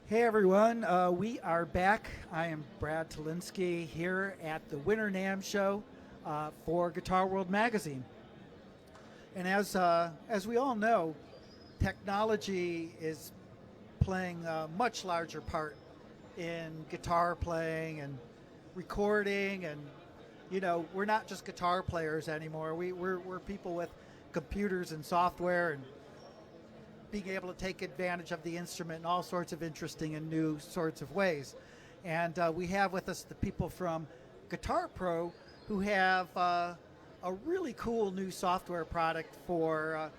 Hey everyone, we are back. I am Brad Tolinski here at the Winter NAMM Show for Guitar World Magazine. And as we all know, technology is playing a much larger part in guitar playing and recording, and we're not just guitar players anymore. We're people with computers and software and being able to take advantage of the instrument in all sorts of interesting and new sorts of ways. And we have with us the people from Guitar Pro who have a really cool new software product for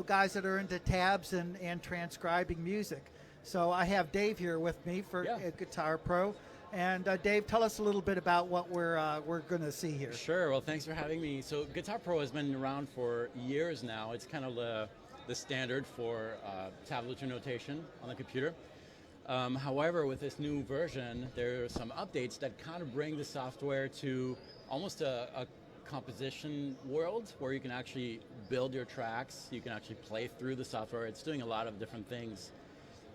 guys that are into tabs and transcribing music. So I have Dave here with me for Guitar Pro. And Dave, tell us a little bit about what we're going to see here. Sure. Well, thanks for having me. So Guitar Pro has been around for years now. It's kind of the standard for tablature notation on the computer. However, with this new version, there are some updates that kind of bring the software to almost a composition world where you can actually build your tracks, you can actually play through the software. It's doing a lot of different things.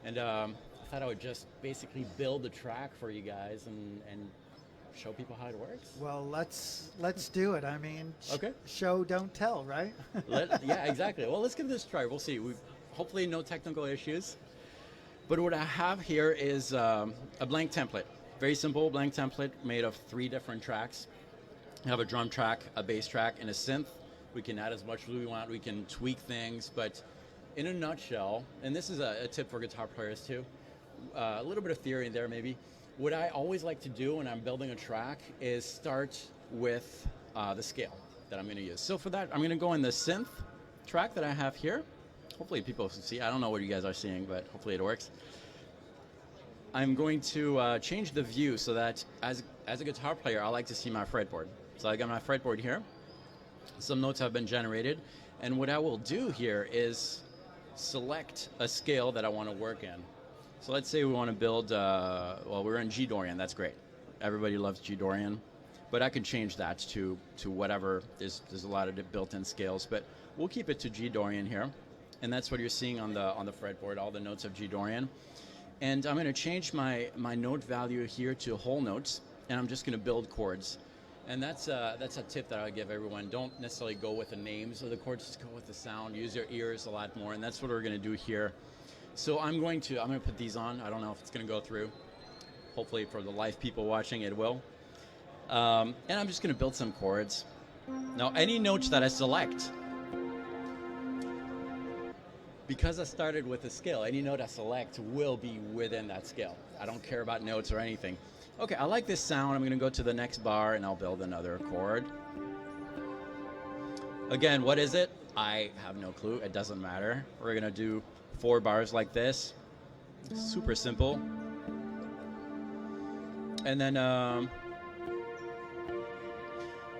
And I thought I would just basically build the track for you guys and show people how it works. Well, let's do it. I mean, okay. Show, don't tell, right? Yeah, exactly. Well, let's give this a try. We'll see. We've hopefully no technical issues. But what I have here is a blank template. Very simple blank template made of 3 different tracks. I have a drum track, a bass track, and a synth. We can add as much as we want. We can tweak things. But in a nutshell, and this is a tip for guitar players too, a little bit of theory in there maybe. What I always like to do when I'm building a track is start with the scale that I'm going to use. So for that, I'm going to go in the synth track that I have here. Hopefully people can see. I don't know what you guys are seeing, but hopefully it works. I'm going to change the view so that as a guitar player, I like to see my fretboard. So I got my fretboard here. Some notes have been generated. And what I will do here is select a scale that I want to work in. So let's say we want to build, well, we're in G dorian. That's great. Everybody loves G dorian. But I can change that to whatever. There's a lot of built-in scales, but we'll keep it to G dorian here. And that's what you're seeing on the fretboard, all the notes of G dorian. And I'm going to change my note value here to whole notes, and I'm just going to build chords. And that's a tip that I give everyone. Don't necessarily go with the names of the chords, just go with the sound. Use your ears a lot more, and that's what we're going to do here. So I'm going to put these on. I don't know if it's going to go through. Hopefully for the live people watching, it will. And I'm just going to build some chords. Now, any notes that I select, because I started with a scale, any note I select will be within that scale. I don't care about notes or anything. Okay, I like this sound. I'm going to go to the next bar, and I'll build another chord. Again, what is it? I have no clue. It doesn't matter. We're going to do 4 bars like this. Super simple. And then now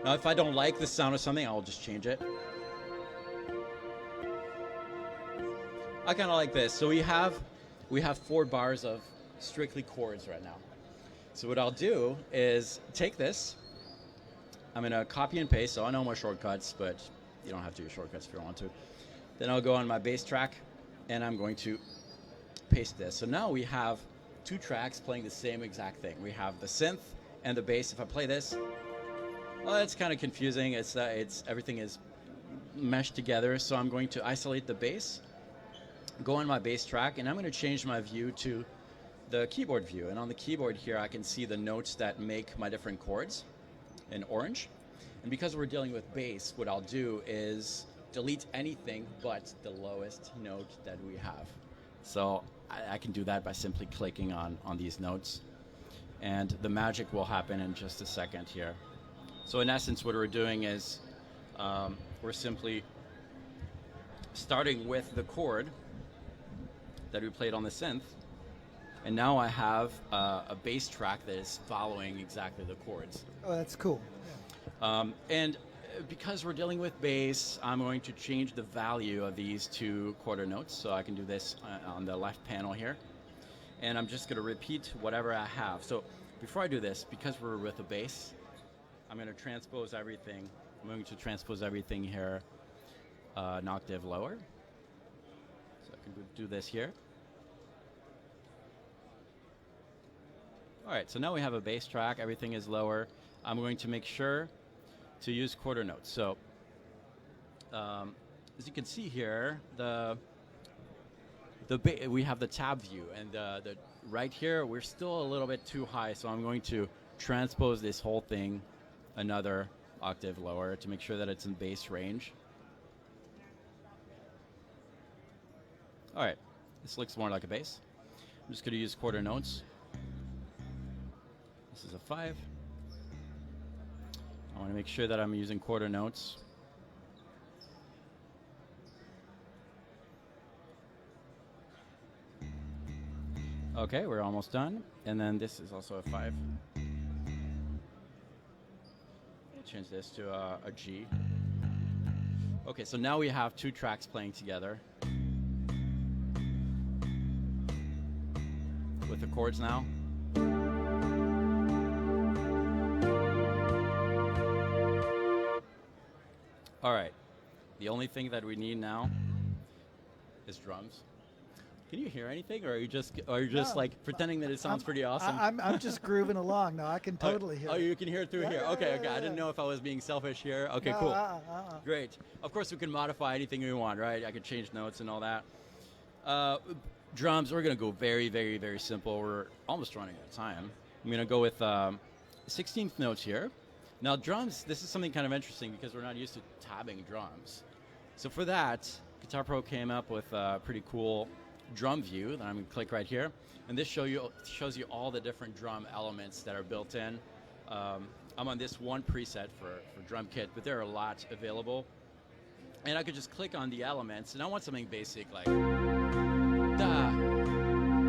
if I don't like the sound of something, I'll just change it. I kind of like this. So we have 4 bars of strictly chords right now. So what I'll do is take this. I'm going to copy and paste. So I know my shortcuts, but you don't have to use shortcuts if you don't want to. Then I'll go on my bass track, and I'm going to paste this. So now we have 2 tracks playing the same exact thing. We have the synth and the bass. If I play this, well, it's kind of confusing. It's everything is meshed together. So I'm going to isolate the bass, go on my bass track, and I'm going to change my view to the keyboard view. And on the keyboard here, I can see the notes that make my different chords in orange. And because we're dealing with bass, what I'll do is delete anything but the lowest note that we have. So I can do that by simply clicking on these notes. And the magic will happen in just a second here. So in essence, what we're doing is we're simply starting with the chord that we played on the synth. And now I have a bass track that is following exactly the chords. Oh, that's cool. And because we're dealing with bass, I'm going to change the value of these 2 quarter notes. So I can do this on the left panel here. And I'm just going to repeat whatever I have. So before I do this, because we're with the bass, I'm going to transpose everything. I'm going to transpose everything here an octave lower. So I can do this here. All right, so now we have a bass track. Everything is lower. I'm going to make sure to use quarter notes. So as you can see here, we have the tab view, and the right here we're still a little bit too high. So I'm going to transpose this whole thing another octave lower to make sure that it's in bass range. All right, this looks more like a bass. I'm just going to use quarter notes. This is a 5. I want to make sure that I'm using quarter notes. Okay, we're almost done. And then this is also a 5. We'll change this to a G. Okay, so now we have 2 tracks playing together. With the chords now. All right, the only thing that we need now is drums. Can you hear anything, or are you just like pretending that it sounds pretty awesome? I'm just grooving along. No, I can totally hear it. Oh, you can hear it through here. Okay. I didn't know if I was being selfish here. Okay, No, cool. Great. Of course, we can modify anything we want, right? I could change notes and all that. Drums, we're going to go very, very, very simple. We're almost running out of time. I'm going to go with 16th notes here. Now, drums, this is something kind of interesting because we're not used to tabbing drums. So for that, Guitar Pro came up with a pretty cool drum view that I'm going to click right here. And this shows you all the different drum elements that are built in. I'm on this one preset for drum kit, but there are a lot available. And I could just click on the elements, and I want something basic like da,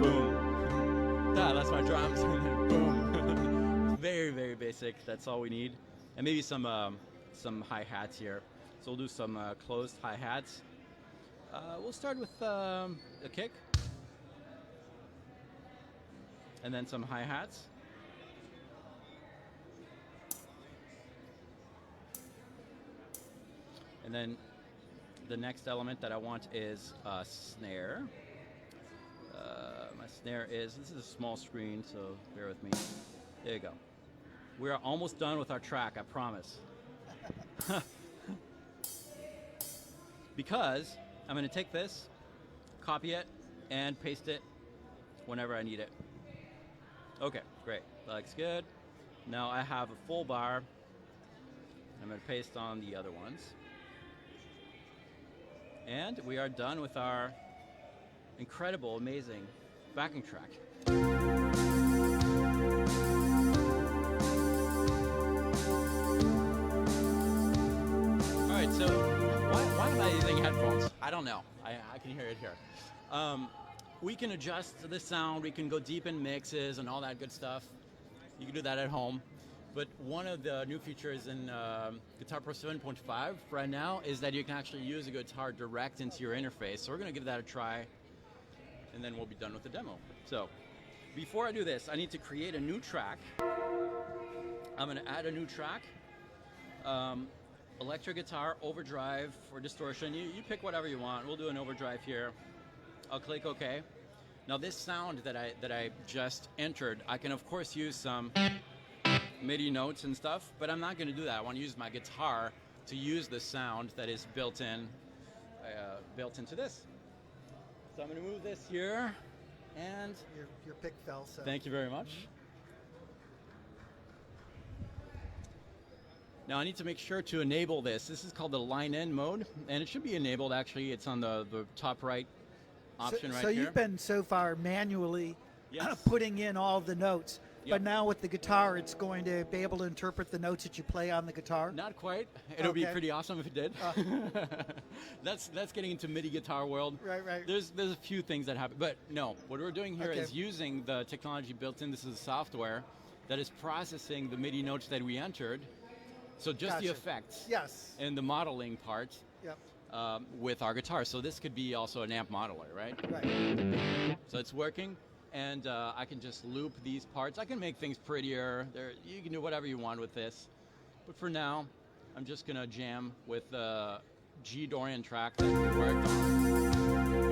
boom, da, that's my drums, and then boom. Very, very basic, that's all we need. And maybe some hi-hats here. So we'll do some closed hi-hats. We'll start with a kick, and then some hi-hats. And then the next element that I want is a snare. My snare this is a small screen, so bear with me. There you go. We're almost done with our track, I promise. Because I'm going to take this, copy it, and paste it whenever I need it. Okay, great. That looks good. Now I have a full bar. I'm going to paste on the other ones. And we are done with our incredible, amazing backing track. All right, so why am I using headphones? I don't know. I can hear it here. We can adjust the sound. We can go deep in mixes and all that good stuff. You can do that at home. But one of the new features in Guitar Pro 7.5 right now is that you can actually use a guitar direct into your interface. So we're going to give that a try, and then we'll be done with the demo. So before I do this, I need to create a new track. I'm going to add a new track. Electric guitar, overdrive, or distortion. You pick whatever you want. We'll do an overdrive here. I'll click OK. Now this sound that I just entered, I can of course use some MIDI notes and stuff, but I'm not going to do that. I want to use my guitar to use the sound that is built into this. So I'm going to move this here, and your pick fell. So. Thank you very much. Now I need to make sure to enable this. This is called the line in mode, and it should be enabled actually. It's on the top right option right here. So you've been so far manually putting in all the notes. Yep. But now with the guitar, it's going to be able to interpret the notes that you play on the guitar? Not quite. It'll be pretty awesome if it did. That's getting into MIDI guitar world. Right. There's a few things that happen. But no, what we're doing here is using the technology built in. This is software that is processing the MIDI notes that we entered. So just the effects and the modeling part with our guitar. So this could be also an amp modeler, right? Right. So it's working. And I can just loop these parts. I can make things prettier. You can do whatever you want with this. But for now, I'm just going to jam with the G Dorian track that we worked on.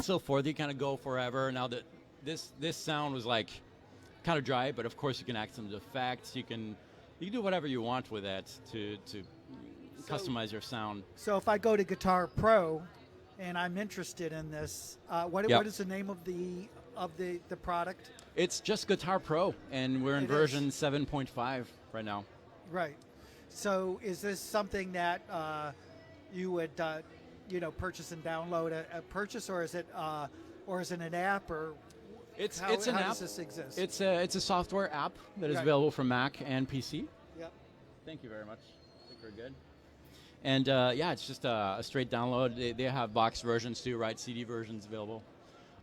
and so forth. You kind of go forever. Now that this sound was like kind of dry, but of course you can add some effects. You can do whatever you want with it to customize your sound. So if I go to Guitar Pro and I'm interested in this, what is the name of the product? It's just Guitar Pro, and we're in version 7.5 right now. Right. So is this something that you would purchase and download a purchase, or is it an app, or it's how an app. Does this exist? It's a software app that is Right. available for Mac and PC. Yep. Thank you very much. I think we're good. And it's just a straight download. They have box versions too, right? CD versions available.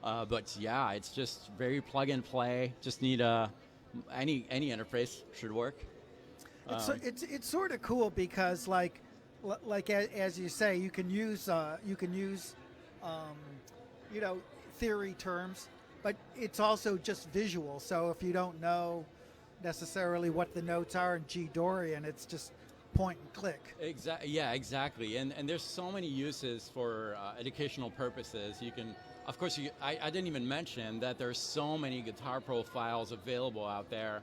But yeah, it's just very plug and play. Just need any interface should work. It's sort of cool because like as you say, you can use theory terms, but it's also just visual. So if you don't know necessarily what the notes are in G Dorian, it's just point and click. Exactly. And there's so many uses for educational purposes. You can, of course, I didn't even mention that there's so many Guitar Pro files available out there,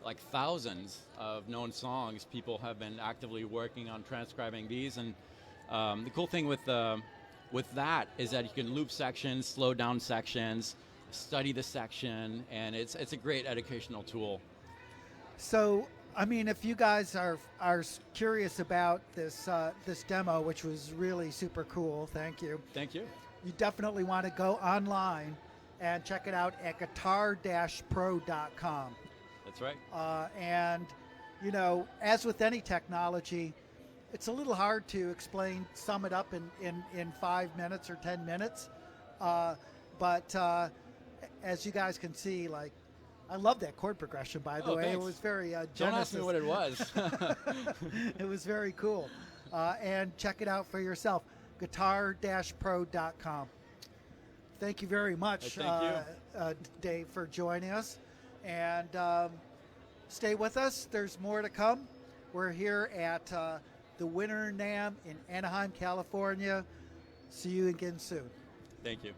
like thousands of known songs. People have been actively working on transcribing these, and the cool thing with that is that you can loop sections, slow down sections, study the section, and it's a great educational tool. So, I mean, if you guys are curious about this demo, which was really super cool, thank you. Thank you. You definitely want to go online and check it out at guitar-pro.com. That's right. And, as with any technology, it's a little hard to sum it up in 5 minutes or 10 minutes. But as you guys can see, like, I love that chord progression, by the way. Thanks. It was very Genesis. Don't ask me what it was. It was very cool. And check it out for yourself, guitar-pro.com. Thank you very much, Dave, for joining us. And stay with us. There's more to come. We're here at the Winter NAMM in Anaheim, California. See you again soon. Thank you.